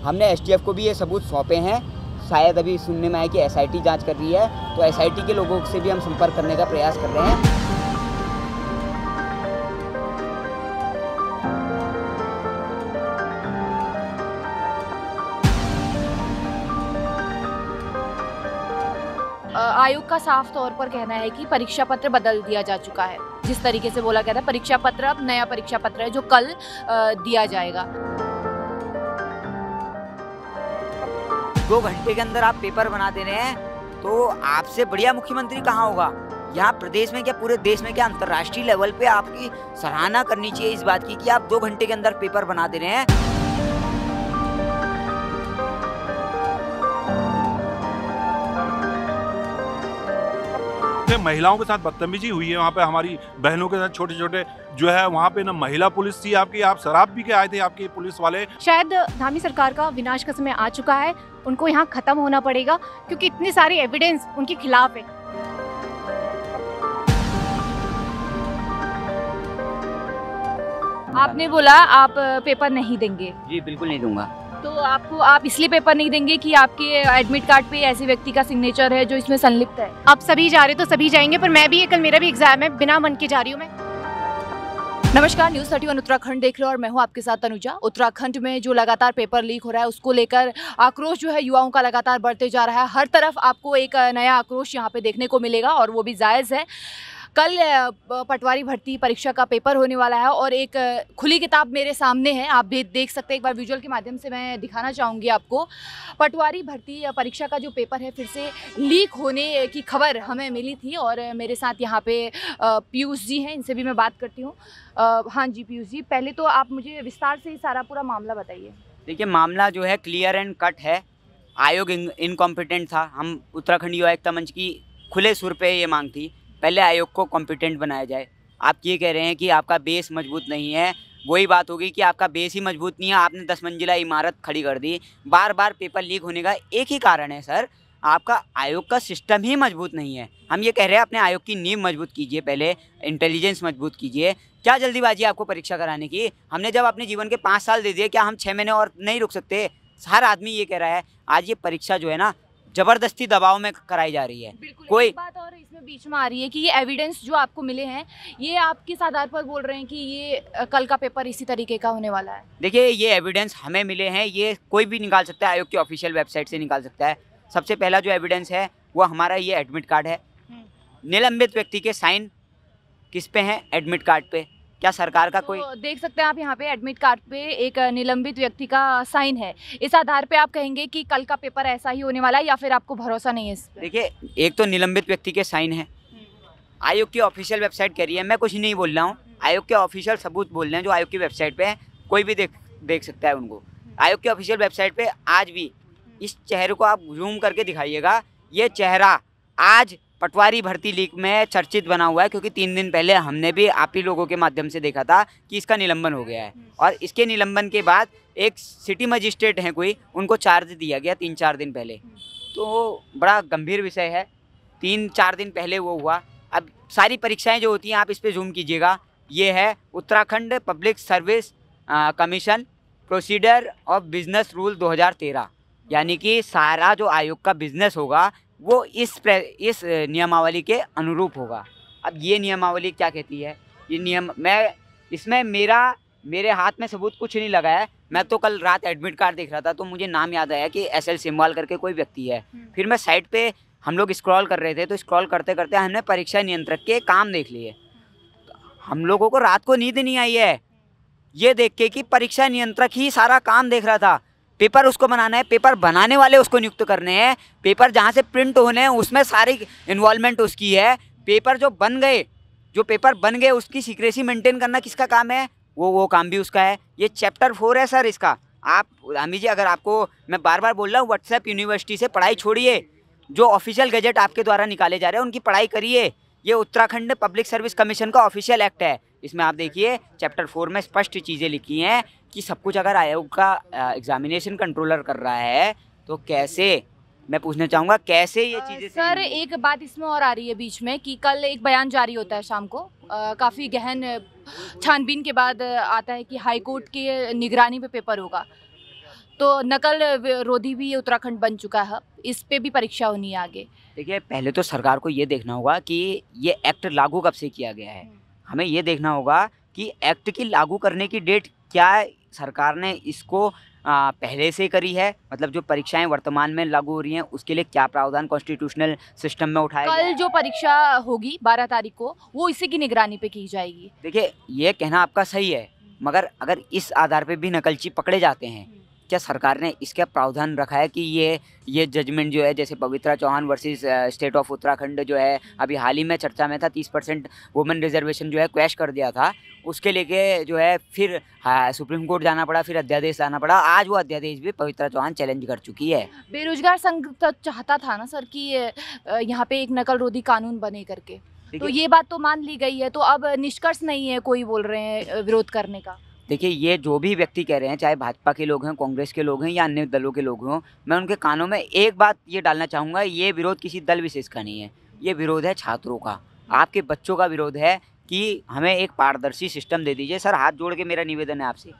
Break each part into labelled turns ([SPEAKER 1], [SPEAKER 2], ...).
[SPEAKER 1] हमने एसटीएफ को भी ये सबूत सौंपे हैं। शायद अभी सुनने में आया कि एसआईटी जांच कर रही है, तो एसआईटी के लोगों से भी हम संपर्क करने का प्रयास कर रहे हैं।
[SPEAKER 2] आयोग का साफ तौर पर कहना है कि परीक्षा पत्र बदल दिया जा चुका है। जिस तरीके से बोला गया था, परीक्षा पत्र अब नया परीक्षा पत्र है जो कल दिया जाएगा।
[SPEAKER 1] 2 घंटे के अंदर आप पेपर बना दे रहे हैं, तो आपसे बढ़िया मुख्यमंत्री कहाँ होगा? यहाँ प्रदेश में क्या, पूरे देश में क्या, अंतर्राष्ट्रीय लेवल पे आपकी सराहना करनी चाहिए इस बात की कि आप 2 घंटे के अंदर पेपर बना दे रहे हैं।
[SPEAKER 3] महिलाओं के साथ बदतमीजी हुई है, वहाँ पे हमारी बहनों के साथ छोटे छोटे जो है, वहाँ पे ना महिला पुलिस थी आपकी, आप शराब पी के आए थे आपके पुलिस वाले।
[SPEAKER 4] शायद धामी सरकार का विनाश का समय आ चुका है, उनको यहाँ खत्म होना पड़ेगा क्योंकि इतनी सारी एविडेंस उनके खिलाफ है।
[SPEAKER 2] आपने बोला आप पेपर नहीं देंगे।
[SPEAKER 1] जी बिल्कुल नहीं दूंगा।
[SPEAKER 2] तो आप इसलिए पेपर नहीं देंगे कि आपके एडमिट कार्ड पे ऐसे व्यक्ति का सिग्नेचर है जो इसमें संलिप्त है?
[SPEAKER 4] आप सभी जा रहे तो सभी जाएंगे, पर मैं भी, कल मेरा भी एग्जाम है, बिना मन के जा रही हूँ मैं।
[SPEAKER 2] नमस्कार, न्यूज़ 31 उत्तराखंड देख रहे हो और मैं हूं आपके साथ तनुजा। उत्तराखंड में जो लगातार पेपर लीक हो रहा है उसको लेकर आक्रोश जो है युवाओं का लगातार बढ़ते जा रहा है। हर तरफ आपको एक नया आक्रोश यहां पे देखने को मिलेगा और वो भी जायज़ है। कल पटवारी भर्ती परीक्षा का पेपर होने वाला है और एक खुली किताब मेरे सामने है, आप भी देख सकते हैं। एक बार विजुअल के माध्यम से मैं दिखाना चाहूँगी आपको। पटवारी भर्ती परीक्षा का जो पेपर है फिर से लीक होने की खबर हमें मिली थी और मेरे साथ यहाँ पे पीयूष जी हैं, इनसे भी मैं बात करती हूँ। हाँ जी पीयूष जी, पहले तो आप मुझे विस्तार से सारा पूरा मामला बताइए।
[SPEAKER 1] देखिए, मामला जो है क्लियर एंड कट है। आयोग इनकॉम्पिटेंट था। हम उत्तराखंड युवा एकता मंच की खुले सुर पे ये मांग थी, पहले आयोग को कॉम्पिटेंट बनाया जाए। आप ये कह रहे हैं कि आपका बेस मजबूत नहीं है, वही बात होगी कि आपका बेस ही मजबूत नहीं है, आपने 10 मंजिला इमारत खड़ी कर दी। बार बार पेपर लीक होने का एक ही कारण है सर, आपका आयोग का सिस्टम ही मजबूत नहीं है। हम ये कह रहे हैं अपने आयोग की नींव मजबूत कीजिए, पहले इंटेलिजेंस मजबूत कीजिए। क्या जल्दीबाजी है आपको परीक्षा कराने की? हमने जब अपने जीवन के 5 साल दे दिए, क्या हम 6 महीने और नहीं रुक सकते? हर आदमी ये कह रहा है। आज ये परीक्षा जो है ना, जबरदस्ती दबाव में कराई जा रही है।
[SPEAKER 2] कोई एक बात और इसमें बीच में आ रही है कि ये एविडेंस जो आपको मिले हैं, ये आप किस आधार पर बोल रहे हैं कि ये कल का पेपर इसी तरीके का होने वाला है?
[SPEAKER 1] देखिए, ये एविडेंस हमें मिले हैं, ये कोई भी निकाल सकता है, आयोग की ऑफिशियल वेबसाइट से निकाल सकता है। सबसे पहला जो एविडेंस है वो हमारा ये एडमिट कार्ड है। निलंबित व्यक्ति के साइन किस पे हैं? एडमिट कार्ड पे। क्या सरकार का कोई
[SPEAKER 2] देख सकते हैं आप यहाँ पे एडमिट कार्ड पे एक निलंबित व्यक्ति का साइन है। इस आधार पे आप कहेंगे कि कल का पेपर ऐसा ही होने वाला है या फिर आपको भरोसा नहीं है इस पे?
[SPEAKER 1] देखिए, एक तो निलंबित व्यक्ति के साइन है, आयोग की ऑफिशियल वेबसाइट कह रही है, मैं कुछ नहीं बोल रहा हूँ, आयोग के ऑफिशियल सबूत बोल रहे हैं जो आयोग की वेबसाइट पे है, कोई भी देख सकता है उनको। आयोग की ऑफिशियल वेबसाइट पे आज भी इस चेहरे को आप जूम करके दिखाइएगा, ये चेहरा आज पटवारी भर्ती लीक में चर्चित बना हुआ है, क्योंकि 3 दिन पहले हमने भी आप ही लोगों के माध्यम से देखा था कि इसका निलंबन हो गया है। और इसके निलंबन के बाद एक सिटी मजिस्ट्रेट हैं कोई, उनको चार्ज दिया गया 3-4 दिन पहले। तो बड़ा गंभीर विषय है, 3-4 दिन पहले वो हुआ। अब सारी परीक्षाएं जो होती हैं आप इस पर जूम कीजिएगा, ये है Uttarakhand public service commission procedure of business rule 2013, यानी कि सारा जो आयोग का बिजनेस होगा वो इस नियमावली के अनुरूप होगा। अब ये नियमावली क्या कहती है? ये नियम, मैं इसमें मेरे हाथ में सबूत कुछ नहीं लगा है। मैं तो कल रात एडमिट कार्ड देख रहा था तो मुझे नाम याद आया कि SL सिम्वाल करके कोई व्यक्ति है। फिर मैं साइट पे हम लोग स्क्रॉल कर रहे थे, तो स्क्रॉल करते करते हमने परीक्षा नियंत्रक के काम देख लिए। हम लोगों को रात को नींद नहीं आई है ये देख के कि परीक्षा नियंत्रक ही सारा काम देख रहा था। पेपर उसको बनाना है, पेपर बनाने वाले उसको नियुक्त करने हैं, पेपर जहाँ से प्रिंट होने हैं उसमें सारी इन्वॉल्वमेंट उसकी है। पेपर जो पेपर बन गए उसकी सीक्रेसी मेंटेन करना किसका काम है? वो काम भी उसका है। ये चैप्टर 4 है सर इसका। आप रामी जी, अगर आपको मैं बार बार बोल रहा हूँ, व्हाट्सएप यूनिवर्सिटी से पढ़ाई छोड़िए, जो ऑफिशियल गैजेट आपके द्वारा निकाले जा रहे हैं उनकी पढ़ाई करिए। ये उत्तराखंड पब्लिक सर्विस कमीशन का ऑफिशियल एक्ट है। इसमें आप देखिए चैप्टर 4 में स्पष्ट चीज़ें लिखी हैं कि सब कुछ अगर आयोग का एग्जामिनेशन कंट्रोलर कर रहा है तो कैसे, मैं पूछना चाहूँगा कैसे ये चीज़ें।
[SPEAKER 2] सर एक बात इसमें और आ रही है बीच में कि कल एक बयान जारी होता है शाम को, काफ़ी गहन छानबीन के बाद आता है कि हाईकोर्ट की निगरानी पे पेपर होगा। तो नकल विरोधी भी ये उत्तराखंड बन चुका है, इस पे भी परीक्षा होनी है आगे।
[SPEAKER 1] देखिए, पहले तो सरकार को ये देखना होगा कि ये एक्ट लागू कब से किया गया है। हमें ये देखना होगा कि एक्ट की लागू करने की डेट क्या है। सरकार ने इसको पहले से करी है, मतलब जो परीक्षाएं वर्तमान में लागू हो रही हैं उसके लिए क्या प्रावधान कॉन्स्टिट्यूशनल सिस्टम में उठाया गया
[SPEAKER 2] कल
[SPEAKER 1] है।
[SPEAKER 2] जो परीक्षा होगी 12 तारीख को, वो इसी की निगरानी पे की जाएगी।
[SPEAKER 1] देखिए, ये कहना आपका सही है, मगर अगर इस आधार पे भी नकलची पकड़े जाते हैं, क्या सरकार ने इसका प्रावधान रखा है कि ये जजमेंट जो है, जैसे Pavitra Chauhan versus state of Uttarakhand जो है, अभी हाल ही में चर्चा में था, 30% वुमेन रिजर्वेशन जो है क्वैश कर दिया था, उसके लेके जो है फिर सुप्रीम कोर्ट जाना पड़ा, फिर अध्यादेश लाना पड़ा। आज वो अध्यादेश भी पवित्रा चौहान चैलेंज कर चुकी है।
[SPEAKER 2] बेरोजगार संघ तो चाहता था ना सर कि यहाँ पे एक नकल रोधी कानून बने करके, तो
[SPEAKER 1] देखिए-
[SPEAKER 2] ये बात तो मान ली गई है, तो अब निष्कर्ष नहीं है कोई बोल रहे हैं विरोध करने का।
[SPEAKER 1] देखिए, ये जो भी व्यक्ति कह रहे हैं, चाहे भाजपा के लोग हैं, कांग्रेस के लोग हैं या अन्य दलों के लोग हों, मैं उनके कानों में एक बात ये डालना चाहूँगा, ये विरोध किसी दल विशेष का नहीं है, ये विरोध है छात्रों का, आपके बच्चों का विरोध है कि हमें एक पारदर्शी सिस्टम दे दीजिए। सर, हाथ जोड़ के मेरा निवेदन है आपसे,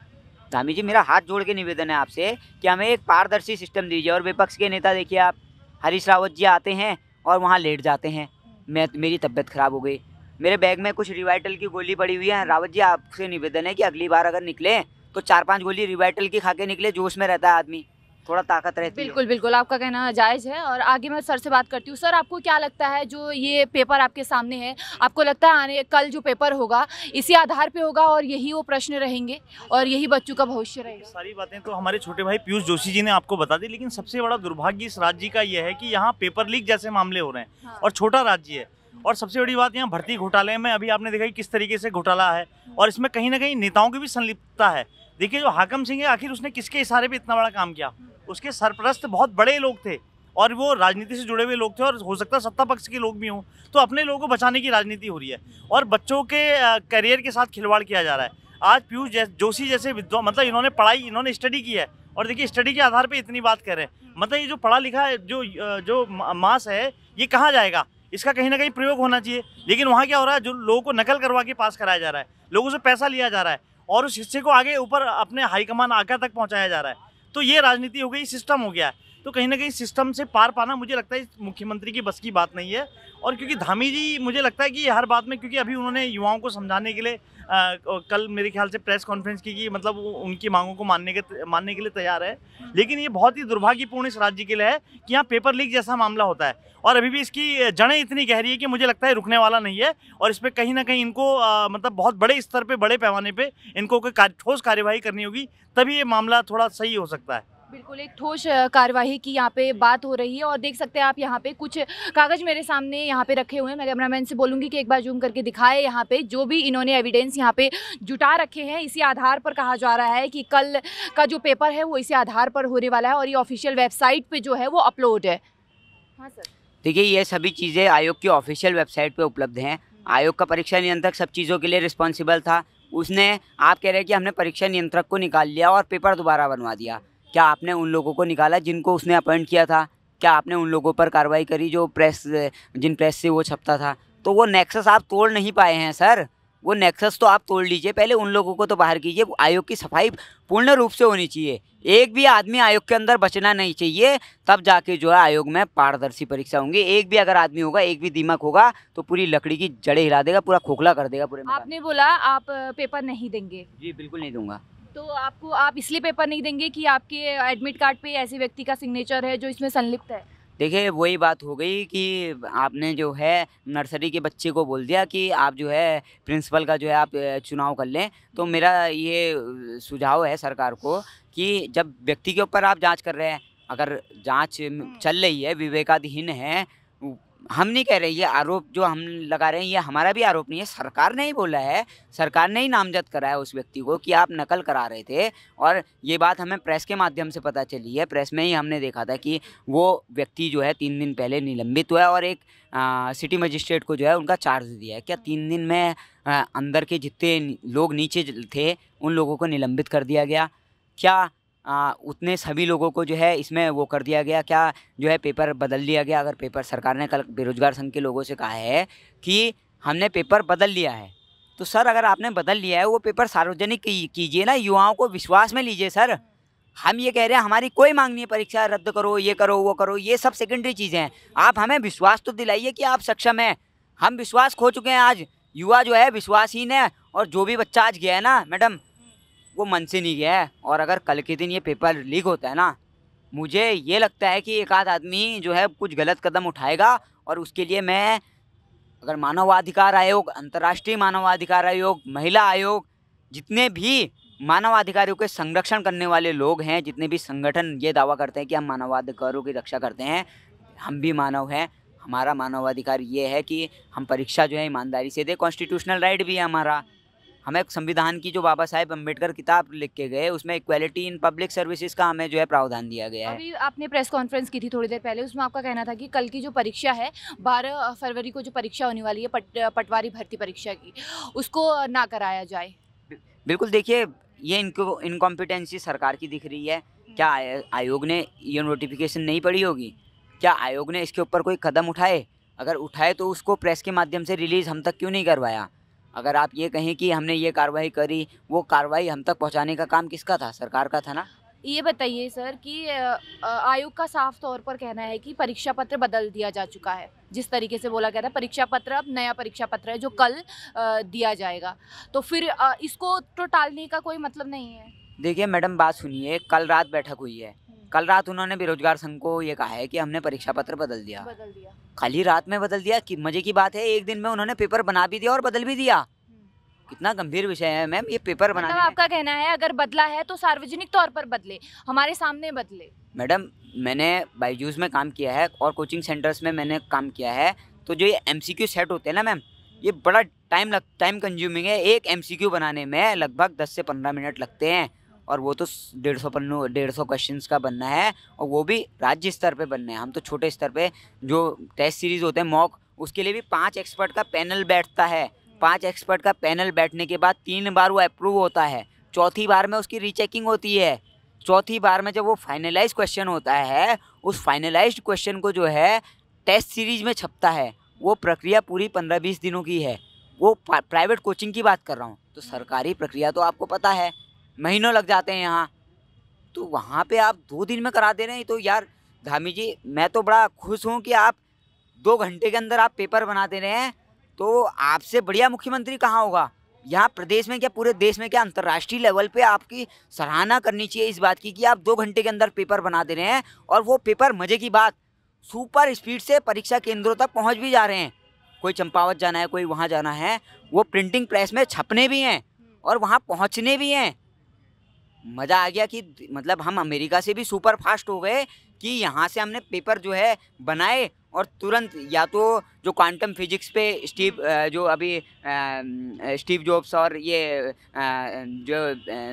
[SPEAKER 1] धामी जी, मेरा हाथ जोड़ के निवेदन है आपसे कि हमें एक पारदर्शी सिस्टम दीजिए। और विपक्ष के नेता देखिए, आप हरीश रावत जी आते हैं और वहाँ लेट जाते हैं। मेरी तबीयत ख़राब हो गई, मेरे बैग में कुछ रिवाइटल की गोली पड़ी हुई है। रावत जी, आपसे निवेदन है कि अगली बार अगर निकले तो 4-5 गोली रिवाइटल की खा के निकले, जोश में रहता है आदमी, थोड़ा ताकत रहती है।
[SPEAKER 2] बिल्कुल बिल्कुल, आपका कहना जायज़ है। और आगे मैं सर से बात करती हूँ। सर, आपको क्या लगता है, जो ये पेपर आपके सामने है, आपको लगता है कल जो पेपर होगा इसी आधार पे होगा और यही वो प्रश्न रहेंगे और यही बच्चों का भविष्य रहेगा?
[SPEAKER 5] सारी बातें तो हमारे छोटे भाई पीयूष जोशी जी ने आपको बता दी, लेकिन सबसे बड़ा दुर्भाग्य इस राज्य का यह है कि यहाँ पेपर लीक जैसे मामले हो रहे हैं।
[SPEAKER 2] हाँ।
[SPEAKER 5] और छोटा राज्य है, और सबसे बड़ी बात यहाँ भर्ती घोटाले में अभी आपने देखा कि किस तरीके से घोटाला है, और इसमें कहीं ना कहीं नेताओं की भी संलिप्तता है। देखिए, जो हाकम सिंह है, आखिर उसने किसके इशारे पे इतना बड़ा काम किया? उसके सरपरस्त बहुत बड़े लोग थे और वो राजनीति से जुड़े हुए लोग थे, और हो सकता है सत्ता पक्ष के लोग भी हों, तो अपने लोगों को बचाने की राजनीति हो रही है और बच्चों के करियर के साथ खिलवाड़ किया जा रहा है। आज पीयूष जोशी जैसे विद्वान, मतलब इन्होंने पढ़ाई, इन्होंने स्टडी की है, और देखिए स्टडी के आधार पे इतनी बात कर रहे हैं। मतलब ये जो पढ़ा लिखा जो मास है, ये कहाँ जाएगा? इसका कहीं ना कहीं प्रयोग होना चाहिए। लेकिन वहाँ क्या हो रहा है, जो लोगों को नकल करवा के पास कराया जा रहा है, लोगों से पैसा लिया जा रहा है और उस हिस्से को आगे ऊपर अपने हाईकमान आका तक पहुँचाया जा रहा है। तो ये राजनीति हो गई, सिस्टम हो गया है। तो कहीं ना कहीं सिस्टम से पार पाना मुझे लगता है मुख्यमंत्री की बस की बात नहीं है। और क्योंकि धामी जी, मुझे लगता है कि हर बात में, क्योंकि अभी उन्होंने युवाओं को समझाने के लिए कल मेरे ख्याल से प्रेस कॉन्फ्रेंस की कि मतलब वो उनकी मांगों को मानने के लिए तैयार है। लेकिन ये बहुत ही दुर्भाग्यपूर्ण इस राज्य के लिए है कि यहाँ पेपर लीक जैसा मामला होता है और अभी भी इसकी जड़ें इतनी गहरी है कि मुझे लगता है रुकने वाला नहीं है। और इस पर कहीं ना कहीं इनको मतलब बहुत बड़े स्तर पे, बड़े पैमाने पे इनको कोई ठोस कार्यवाही करनी होगी, तभी ये मामला थोड़ा सही हो सकता है।
[SPEAKER 2] बिल्कुल, एक ठोस कार्यवाही की यहाँ पे बात हो रही है। और देख सकते हैं आप यहाँ पे कुछ कागज़ मेरे सामने यहाँ पे रखे हुए हैं। मैं कैमरामैन से बोलूँगी कि एक बार जूम करके दिखाए यहाँ पे जो भी इन्होंने एविडेंस यहाँ पे जुटा रखे हैं। इसी आधार पर कहा जा रहा है कि कल का जो पेपर है वो इसी आधार पर होने वाला है और ये ऑफिशियल वेबसाइट पर जो है वो अपलोड है। हाँ सर,
[SPEAKER 1] देखिए, ये सभी चीज़ें आयोग की ऑफिशियल वेबसाइट पे उपलब्ध हैं। आयोग का परीक्षा नियंत्रक सब चीज़ों के लिए रिस्पॉन्सिबल था। उसने, आप कह रहे हैं कि हमने परीक्षा नियंत्रक को निकाल लिया और पेपर दोबारा बनवा दिया। क्या आपने उन लोगों को निकाला जिनको उसने अपॉइंट किया था? क्या आपने उन लोगों पर कार्रवाई करी जो जिन प्रेस से वो छपता था? तो वो नेक्सस आप तोड़ नहीं पाए हैं सर। वो नेक्सस तो आप तोड़ लीजिए, पहले उन लोगों को तो बाहर कीजिए। आयोग की सफाई पूर्ण रूप से होनी चाहिए, एक भी आदमी आयोग के अंदर बचना नहीं चाहिए, तब जाके जो है आयोग में पारदर्शी परीक्षा होंगी। एक भी अगर आदमी होगा, एक भी दीमक होगा तो पूरी लकड़ी की जड़ें हिला देगा, पूरा खोखला कर देगा पूरे मैदान।
[SPEAKER 2] आपने बोला आप पेपर नहीं देंगे,
[SPEAKER 1] जी बिल्कुल नहीं दूंगा।
[SPEAKER 2] तो आप इसलिए पेपर नहीं देंगे कि आपके एडमिट कार्ड पे ऐसे व्यक्ति का सिग्नेचर है जो इसमें संलिप्त है?
[SPEAKER 1] देखिए, वही बात हो गई कि आपने जो है नर्सरी के बच्चे को बोल दिया कि आप जो है प्रिंसिपल का जो है आप चुनाव कर लें। तो मेरा ये सुझाव है सरकार को कि जब व्यक्ति के ऊपर आप जांच कर रहे हैं, अगर जांच चल रही है, विवेकाधीन है, हम नहीं कह रहे, ये आरोप जो हम लगा रहे हैं ये हमारा भी आरोप नहीं है, सरकार ने ही बोला है, सरकार ने ही नामजद करा है उस व्यक्ति को कि आप नकल करा रहे थे। और ये बात हमें प्रेस के माध्यम से पता चली है, प्रेस में ही हमने देखा था कि वो व्यक्ति जो है 3 दिन पहले निलंबित हुआ है और एक सिटी मजिस्ट्रेट को जो है उनका चार्ज दिया है। क्या 3 दिन में अंदर के जितने लोग नीचे थे उन लोगों को निलंबित कर दिया गया? क्या उतने सभी लोगों को जो है इसमें वो कर दिया गया? क्या जो है पेपर बदल लिया गया? अगर पेपर, सरकार ने कल बेरोजगार संघ के लोगों से कहा है कि हमने पेपर बदल लिया है, तो सर अगर आपने बदल लिया है वो पेपर सार्वजनिक कीजिए ना, युवाओं को विश्वास में लीजिए सर। हम ये कह रहे हैं हमारी कोई मांग नहीं है परीक्षा रद्द करो, ये करो, वो करो, ये सब सेकेंडरी चीज़ें हैं। आप हमें विश्वास तो दिलाइए कि आप सक्षम हैं। हम विश्वास खो चुके हैं। आज युवा जो है विश्वासहीन है, और जो भी बच्चा आज गया है ना मैडम, वो मन से नहीं गया है। और अगर कल के दिन ये पेपर लीक होता है ना, मुझे ये लगता है कि एक आध आदमी जो है कुछ गलत कदम उठाएगा, और उसके लिए मैं, अगर मानवाधिकार आयोग, अंतर्राष्ट्रीय मानवाधिकार आयोग, महिला आयोग, जितने भी मानवाधिकारों के संरक्षण करने वाले लोग हैं, जितने भी संगठन ये दावा करते हैं कि हम मानवाधिकारों की रक्षा करते हैं, हम भी मानव हैं। हमारा मानवाधिकार ये है कि हम परीक्षा जो है ईमानदारी से दें। कॉन्स्टिट्यूशनल राइट भी है हमारा। हमें संविधान की जो बाबा साहेब अम्बेडकर किताब लिख के गए, उसमें इक्वालिटी इन पब्लिक सर्विसेज का हमें जो है प्रावधान दिया गया है।
[SPEAKER 2] अभी आपने प्रेस कॉन्फ्रेंस की थी थोड़ी देर पहले, उसमें आपका कहना था कि कल की जो परीक्षा है 12 फरवरी को जो परीक्षा होने वाली है पटवारी भर्ती परीक्षा की, उसको ना कराया जाए।
[SPEAKER 1] बिल्कुल, देखिए ये इनको इनकॉम्पिटेंसी सरकार की दिख रही है। क्या आयोग ने ये नोटिफिकेशन नहीं पढ़ी होगी? क्या आयोग ने इसके ऊपर कोई कदम उठाए? अगर उठाए तो उसको प्रेस के माध्यम से रिलीज़ हम तक क्यों नहीं करवाया? अगर आप ये कहें कि हमने ये कार्रवाई करी, वो कार्रवाई हम तक पहुंचाने का काम किसका था? सरकार का था ना।
[SPEAKER 2] ये बताइए सर कि आयोग का साफ तौर पर कहना है कि परीक्षा पत्र बदल दिया जा चुका है। जिस तरीके से बोला गया था परीक्षा पत्र अब नया परीक्षा पत्र है जो कल दिया जाएगा, तो फिर इसको तो टालने का कोई मतलब नहीं है।
[SPEAKER 1] देखिए मैडम, बात सुनिए, कल रात बैठक हुई है। कल रात उन्होंने बेरोजगार संघ को ये कहा है कि हमने परीक्षा पत्र बदल दिया। कल ही रात में बदल दिया कि मजे की बात है, एक दिन में उन्होंने पेपर बना भी दिया और बदल भी दिया। कितना गंभीर विषय है मैम ये पेपर बनाने
[SPEAKER 2] मतलब आपका कहना है अगर बदला है तो सार्वजनिक तौर पर बदले, हमारे सामने बदले।
[SPEAKER 1] मैडम, मैंने बायजूस में काम किया है और कोचिंग सेंटर्स में मैंने काम किया है, तो जो ये MCQ सेट होते हैं ना मैम, ये बड़ा टाइम कंज्यूमिंग है। एक MCQ बनाने में लगभग 10 से 15 मिनट लगते हैं, और वो तो 150 क्वेश्चंस का बनना है, और वो भी राज्य स्तर पे बनना है। हम तो छोटे स्तर पे जो टेस्ट सीरीज़ होते हैं मॉक, उसके लिए भी 5 एक्सपर्ट का पैनल बैठता है। 5 एक्सपर्ट का पैनल बैठने के बाद 3 बार वो अप्रूव होता है, चौथी बार में उसकी रीचेकिंग होती है। चौथी बार में जब वो फाइनलाइज क्वेश्चन होता है, उस फाइनलाइज्ड क्वेश्चन को जो है टेस्ट सीरीज में छपता है। वो प्रक्रिया पूरी 15-20 दिनों की है। वो प्राइवेट कोचिंग की बात कर रहा हूँ, तो सरकारी प्रक्रिया तो आपको पता है महीनों लग जाते हैं यहाँ। तो वहाँ पे आप 2 दिन में करा दे रहे हैं। तो यार धामी जी, मैं तो बड़ा खुश हूँ कि आप 2 घंटे के अंदर आप पेपर बना दे रहे हैं। तो आपसे बढ़िया मुख्यमंत्री कहाँ होगा? यहाँ प्रदेश में क्या, पूरे देश में क्या, अंतर्राष्ट्रीय लेवल पे आपकी सराहना करनी चाहिए इस बात की कि आप 2 घंटे के अंदर पेपर बना दे रहे हैं, और वो पेपर मज़े की बात सुपर स्पीड से परीक्षा केंद्रों तक पहुँच भी जा रहे हैं। कोई चंपावत जाना है, कोई वहाँ जाना है, वो प्रिंटिंग प्रेस में छपने भी हैं और वहाँ पहुँचने भी हैं। मज़ा आ गया कि मतलब हम अमेरिका से भी सुपर फास्ट हो गए कि यहाँ से हमने पेपर जो है बनाए, और तुरंत या तो जो क्वांटम फिजिक्स पे जो अभी स्टीव जॉब्स और ये जो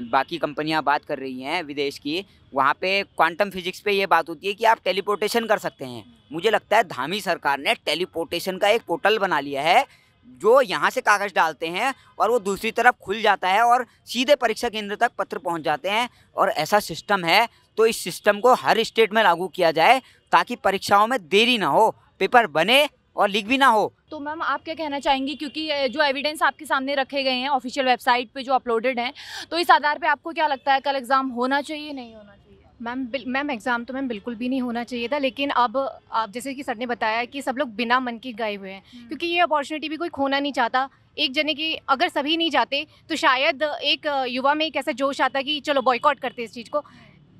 [SPEAKER 1] बाकी कंपनियां बात कर रही हैं विदेश की, वहाँ पे क्वांटम फिजिक्स पे ये बात होती है कि आप टेलीपोर्टेशन कर सकते हैं। मुझे लगता है धामी सरकार ने टेलीपोर्टेशन का एक पोर्टल बना लिया है, जो यहाँ से कागज़ डालते हैं और वो दूसरी तरफ खुल जाता है और सीधे परीक्षा केंद्र तक पत्र पहुँच जाते हैं। और ऐसा सिस्टम है, तो इस सिस्टम को हर स्टेट में लागू किया जाए ताकि परीक्षाओं में देरी ना हो, पेपर बने और लीक भी ना हो।
[SPEAKER 2] तो मैम आप क्या कहना चाहेंगी, क्योंकि जो एविडेंस आपके सामने रखे गए हैं ऑफिशियल वेबसाइट पे जो अपलोडेड हैं, तो इस आधार पे आपको क्या लगता है कल एग्ज़ाम होना चाहिए नहीं होना चाहिए?
[SPEAKER 4] मैम एग्ज़ाम तो मैम बिल्कुल भी नहीं होना चाहिए था, लेकिन अब आप जैसे कि सर ने बताया कि सब लोग बिना मन के गए हुए हैं, क्योंकि ये अपॉर्चुनिटी भी कोई खोना नहीं चाहता। एक जने की अगर सभी नहीं जाते तो शायद एक युवा में एक ऐसा जोश आता कि चलो बॉयकॉट करते इस चीज़ को।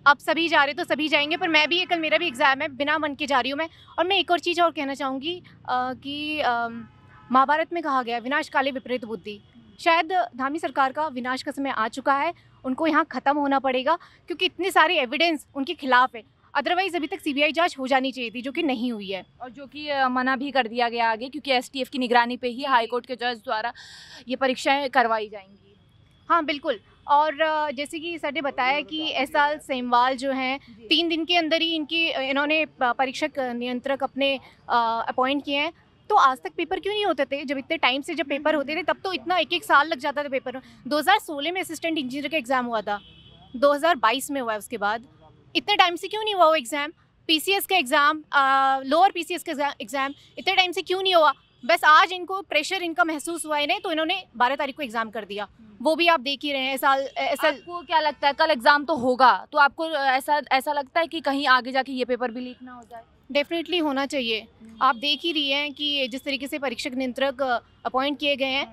[SPEAKER 4] अब सभी जा रहे तो सभी जाएंगे, पर मैं भी कल मेरा भी एग्ज़ाम है, बिना मन के जा रही हूँ मैं। और मैं एक और चीज़ और कहना चाहूँगी कि महाभारत में कहा गया विनाश काले विपरीत बुद्धि। शायद धामी सरकार का विनाश का समय आ चुका है, उनको यहाँ ख़त्म होना पड़ेगा, क्योंकि इतने सारे एविडेंस उनके खिलाफ है। अदरवाइज़ अभी तक CBI जांच हो जानी चाहिए थी, जो कि नहीं हुई है,
[SPEAKER 2] और जो कि मना भी कर दिया गया आगे, क्योंकि STF की निगरानी पे ही हाईकोर्ट के जज द्वारा ये परीक्षाएं करवाई जाएंगी।
[SPEAKER 4] हाँ बिल्कुल। और जैसे कि सर ने बताया कि एसआल सेमवाल जो हैं 3 दिन के अंदर ही इन्होंने परीक्षक नियंत्रक अपने अपॉइंट किए हैं। तो आज तक पेपर क्यों नहीं होते थे? जब इतने टाइम से जब पेपर होते थे तब तो इतना 1-1 साल लग जाता था पेपर। 2016 में असिस्टेंट इंजीनियर का एग्ज़ाम हुआ था, 2022 में हुआ है, उसके बाद इतने टाइम से क्यों नहीं हुआ वो एग्ज़ाम? PCS का एग्ज़ाम, लोअर PCS का एग्ज़ाम इतने टाइम से क्यों नहीं हुआ? बस आज इनको प्रेशर इनका महसूस हुआ है, तो इन्होंने 12 तारीख को एग्ज़ाम कर दिया। वो भी आप देख ही रहे हैं। साल ऐसा
[SPEAKER 2] आपको क्या लगता है कल एग्जाम तो होगा, तो आपको ऐसा लगता है कि कहीं आगे जाके ये पेपर भी लीक ना हो जाए?
[SPEAKER 4] डेफिनेटली होना चाहिए। आप देख ही रही हैं कि जिस तरीके से परीक्षक नियंत्रक अपॉइंट किए गए हैं,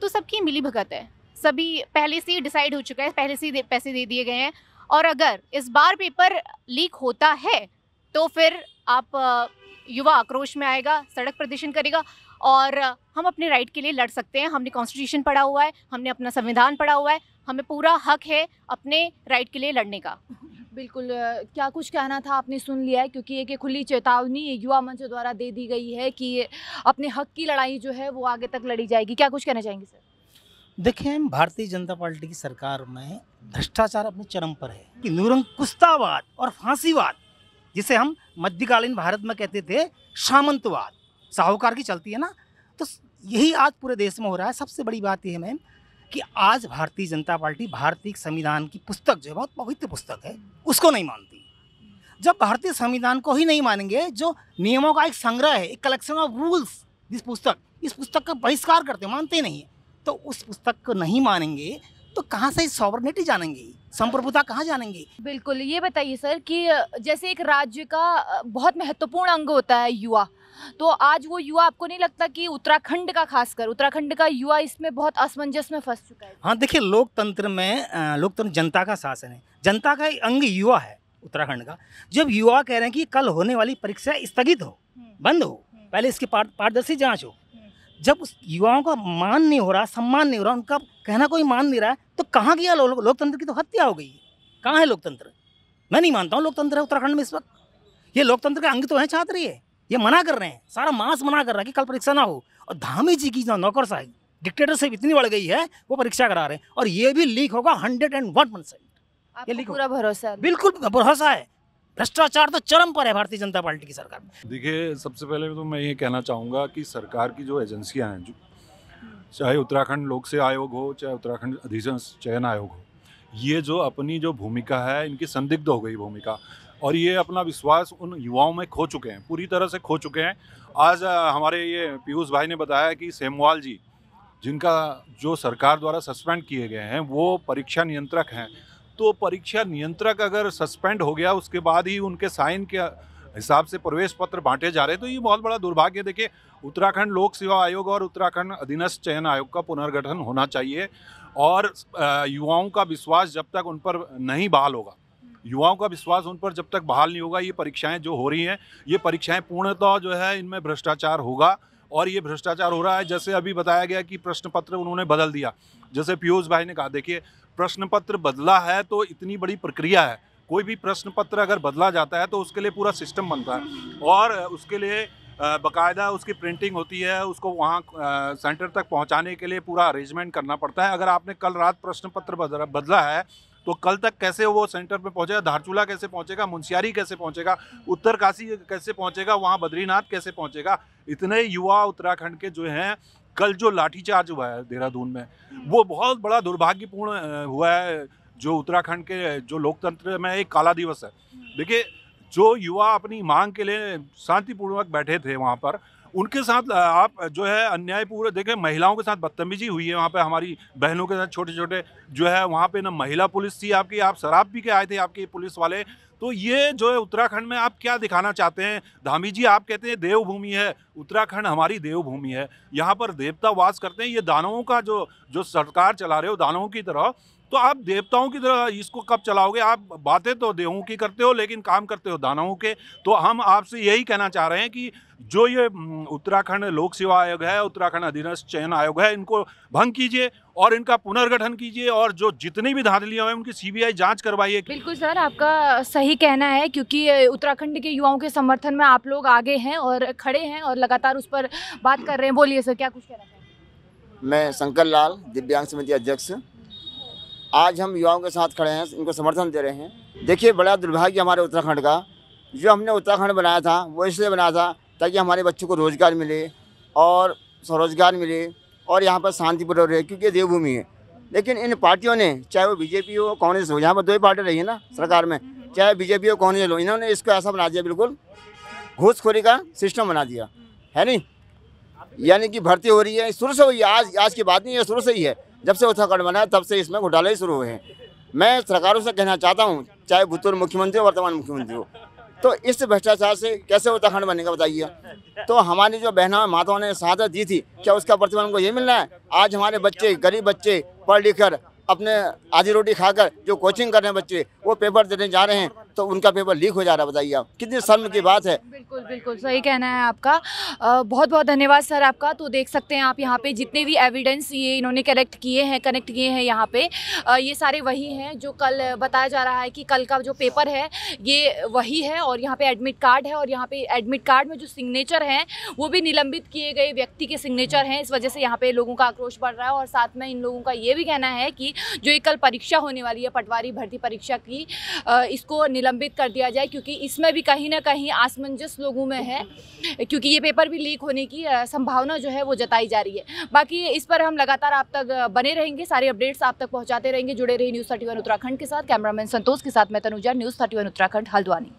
[SPEAKER 4] तो सबकी मिली भगत है, सभी पहले से ही डिसाइड हो चुका है, पहले से ही पैसे दे दिए गए हैं। और अगर इस बार पेपर लीक होता है तो फिर आप युवा आक्रोश में आएगा, सड़क प्रदर्शन करेगा, और हम अपने राइट के लिए लड़ सकते हैं। हमने कॉन्स्टिट्यूशन पढ़ा हुआ है, हमने अपना संविधान पढ़ा हुआ है, हमें पूरा हक है अपने राइट के लिए लड़ने का।
[SPEAKER 2] बिल्कुल। क्या कुछ कहना था आपने सुन लिया है, क्योंकि एक खुली चेतावनी युवा मंच द्वारा दे दी गई है कि अपने हक की लड़ाई जो है वो आगे तक लड़ी जाएगी। क्या कुछ कहना चाहेंगे सर?
[SPEAKER 6] देखिए, भारतीय जनता पार्टी की सरकार में भ्रष्टाचार अपने चरम पर है कि निरंकुशतावाद और फांसीवाद, जिसे हम मध्यकालीन भारत में कहते थे सामंतवाद, साहूकार की चलती है ना, तो यही आज पूरे देश में हो रहा है। सबसे बड़ी बात यह है मैम कि आज भारतीय जनता पार्टी भारतीय संविधान की पुस्तक जो है, बहुत पवित्र पुस्तक है, उसको नहीं मानती। जब भारतीय संविधान को ही नहीं मानेंगे, जो नियमों का एक संग्रह है, एक कलेक्शन ऑफ रूल्स, इस पुस्तक का बहिष्कार करते, मानते नहीं है, तो उस पुस्तक को नहीं मानेंगे तो कहाँ से सॉवरेनिटी जानेंगे, संप्रभुता कहाँ जानेंगे?
[SPEAKER 2] बिल्कुल। ये बताइए सर कि जैसे एक राज्य का बहुत महत्वपूर्ण अंग होता है युवा, तो आज वो युवा, आपको नहीं लगता कि उत्तराखंड का, खासकर उत्तराखंड का युवा इसमें बहुत असमंजस में फंस चुका है?
[SPEAKER 6] हाँ, देखिए, लोकतंत्र जनता का शासन है, जनता का अंग युवा है उत्तराखंड का। जब युवा कह रहे हैं कि कल होने वाली परीक्षा स्थगित हो, बंद हो, पहले इसकी पारदर्शी जांच हो, जब उस युवाओं का मान नहीं हो रहा, सम्मान नहीं हो रहा, उनका कहना कोई मान नहीं रहा है, तो कहाँ गया लोकतंत्र? की तो हत्या हो गई। कहाँ है लोकतंत्र? मैं नहीं मानता हूँ लोकतंत्र है उत्तराखंड में इस वक्त। ये लोकतंत्र के अंग तो हैं छात्र, ये मना कर रहे हैं, सारा मास मना कर रहा है कि कल परीक्षा ना हो। और धामी जी की जो नौकरशाही, डिक्टेटरशिप इतनी बढ़ गई है, वो परीक्षा करा रहे हैं, और ये भी लीक होगा 101%।
[SPEAKER 2] आपको पूरा भरोसा है?
[SPEAKER 6] बिल्कुल भरोसा है। भ्रष्टाचार तो चरम पर है भारतीय जनता पार्टी की सरकार में।
[SPEAKER 3] देखिए, सबसे पहले तो मैं ये कहना चाहूँगा कि सरकार की जो एजेंसियां हैं, जो चाहे उत्तराखंड लोक सेवा आयोग हो, चाहे उत्तराखंड अधिसूचना चयन आयोग हो, ये जो अपनी जो भूमिका है, इनकी संदिग्ध हो गई भूमिका, और ये अपना विश्वास उन युवाओं में खो चुके हैं, पूरी तरह से खो चुके हैं। आज हमारे ये पीयूष भाई ने बताया कि सेमवाल जी, जिनका जो सरकार द्वारा सस्पेंड किए गए हैं, वो परीक्षा नियंत्रक हैं। तो परीक्षा नियंत्रक अगर सस्पेंड हो गया, उसके बाद ही उनके साइन के हिसाब से प्रवेश पत्र बांटे जा रहे हैं, तो ये बहुत बड़ा दुर्भाग्य। देखिए, उत्तराखंड लोक सेवा आयोग और उत्तराखंड अधीनस्थ चयन आयोग का पुनर्गठन होना चाहिए, और युवाओं का विश्वास जब तक उन पर नहीं बहाल होगा, युवाओं का विश्वास उन पर जब तक बहाल नहीं होगा, ये परीक्षाएं जो हो रही हैं, ये परीक्षाएं पूर्णतः जो है इनमें भ्रष्टाचार होगा। और ये भ्रष्टाचार हो रहा है, जैसे अभी बताया गया कि प्रश्न पत्र उन्होंने बदल दिया, जैसे पीयूष भाई ने कहा। देखिए, प्रश्न पत्र बदला है तो इतनी बड़ी प्रक्रिया है, कोई भी प्रश्न पत्र अगर बदला जाता है तो उसके लिए पूरा सिस्टम बनता है, और उसके लिए बाकायदा उसकी प्रिंटिंग होती है, उसको वहाँ सेंटर तक पहुँचाने के लिए पूरा अरेंजमेंट करना पड़ता है। अगर आपने कल रात प्रश्न पत्र बदला है तो कल तक कैसे वो सेंटर पे पहुँचेगा, धारचूला कैसे पहुँचेगा, मुंशियारी कैसे पहुँचेगा, उत्तरकाशी कैसे पहुँचेगा, वहाँ बद्रीनाथ कैसे पहुँचेगा। इतने युवा उत्तराखंड के जो हैं, कल जो लाठीचार्ज हुआ है देहरादून में, वो बहुत बड़ा दुर्भाग्यपूर्ण हुआ है, जो उत्तराखंड के जो लोकतंत्र में एक काला दिवस है। देखिए, जो युवा अपनी मांग के लिए शांतिपूर्वक बैठे थे वहाँ पर, उनके साथ आप जो है अन्यायपूर्ण, देखिए महिलाओं के साथ बदतमीजी हुई है वहाँ पे, हमारी बहनों के साथ छोटे छोटे जो है वहाँ पे ना महिला पुलिस थी आपकी, आप शराब पी के आए थे आपके पुलिस वाले। तो ये जो है उत्तराखंड में आप क्या दिखाना चाहते हैं? धामी जी, आप कहते हैं देवभूमि है उत्तराखंड, हमारी देवभूमि है, यहाँ पर देवता वास करते हैं। ये दानवों का जो सरकार चला रहे हो दानवों की तरह, तो आप देवताओं की तरह इसको कब चलाओगे? आप बातें तो देवों की करते हो लेकिन काम करते हो दानवों के। तो हम आपसे यही कहना चाह रहे हैं कि जो ये उत्तराखंड लोक सेवा आयोग है, उत्तराखंड अधीनस्थ चयन आयोग है, इनको भंग कीजिए और इनका पुनर्गठन कीजिए, और जो जितनी भी धांधलियां हैं उनकी सीबीआई जांच करवाइए।
[SPEAKER 2] बिल्कुल सर, आपका सही कहना है, क्योंकि उत्तराखंड के युवाओं के समर्थन में आप लोग आगे हैं और खड़े हैं और लगातार उस पर बात कर रहे हैं। बोलिए सर, क्या कुछ कहना चाहेंगे?
[SPEAKER 7] मैं शंकर लाल, दिव्यांग समिति अध्यक्ष। आज हम युवाओं के साथ खड़े हैं, इनको समर्थन दे रहे हैं। देखिए, बड़ा दुर्भाग्य हमारे उत्तराखंड का, जो हमने उत्तराखंड बनाया था वो इसलिए बनाया था ताकि हमारे बच्चों को रोज़गार मिले और स्वरोजगार मिले और यहाँ पर शांतिपूर्वक रहे, क्योंकि देवभूमि है। लेकिन इन पार्टियों ने, चाहे वो बीजेपी हो कांग्रेस हो, यहाँ पर दो ही पार्टी रही है ना सरकार में, चाहे बीजेपी हो कांग्रेस हो, इन्होंने इसको ऐसा बना दिया, बिल्कुल घूसखोरी का सिस्टम बना दिया है। नहीं, यानी कि भर्ती हो रही है, शुरू से हुई है, आज की बात नहीं है, शुरू से ही है। जब से उत्तराखंड बना है तब से इसमें घोटाले ही शुरू हुए हैं। मैं सरकारों से कहना चाहता हूँ, चाहे भूतपूर्व मुख्यमंत्री हो वर्तमान मुख्यमंत्री हो, तो इस भ्रष्टाचार से कैसे उत्तराखंड बनेगा बताइए। तो हमारी जो बहना माताओं ने शहादत दी थी, क्या उसका प्रतिफल उनको ये मिल रहा है? आज हमारे बच्चे, गरीब बच्चे पढ़ लिख कर अपने आधी रोटी खाकर जो कोचिंग कर रहे हैं बच्चे, वो पेपर देने जा रहे हैं तो उनका पेपर लीक हो जा रहा है। बताइए आप, कितनी शर्म की बात है।
[SPEAKER 2] बिल्कुल बिल्कुल सही कहना है आपका। बहुत बहुत धन्यवाद सर आपका। तो देख सकते हैं आप यहाँ पे जितने भी एविडेंस ये इन्होंने कनेक्ट किए हैं यहाँ पे, ये सारे वही हैं जो कल बताया जा रहा है कि कल का जो पेपर है ये वही है, और यहाँ पे एडमिट कार्ड है, और यहाँ पे एडमिट कार्ड में जो सिग्नेचर हैं वो भी निलंबित किए गए व्यक्ति के सिग्नेचर हैं। इस वजह से यहाँ पे लोगों का आक्रोश बढ़ रहा है। और साथ में इन लोगों का ये भी कहना है कि जो ये कल परीक्षा होने वाली है पटवारी भर्ती परीक्षा की, इसको निलंबित कर दिया जाए, क्योंकि इसमें भी कहीं ना कहीं असमंजस लोगों में है, क्योंकि ये पेपर भी लीक होने की संभावना जो है वो जताई जा रही है। बाकी इस पर हम लगातार आप तक बने रहेंगे, सारे अपडेट्स आप तक पहुंचाते रहेंगे। जुड़े रहिए न्यूज़ 31 उत्तराखंड के साथ। कैमरामैन संतोष के साथ मैं तनुजा, न्यूज़ 31 उत्तराखंड, हल्द्वानी।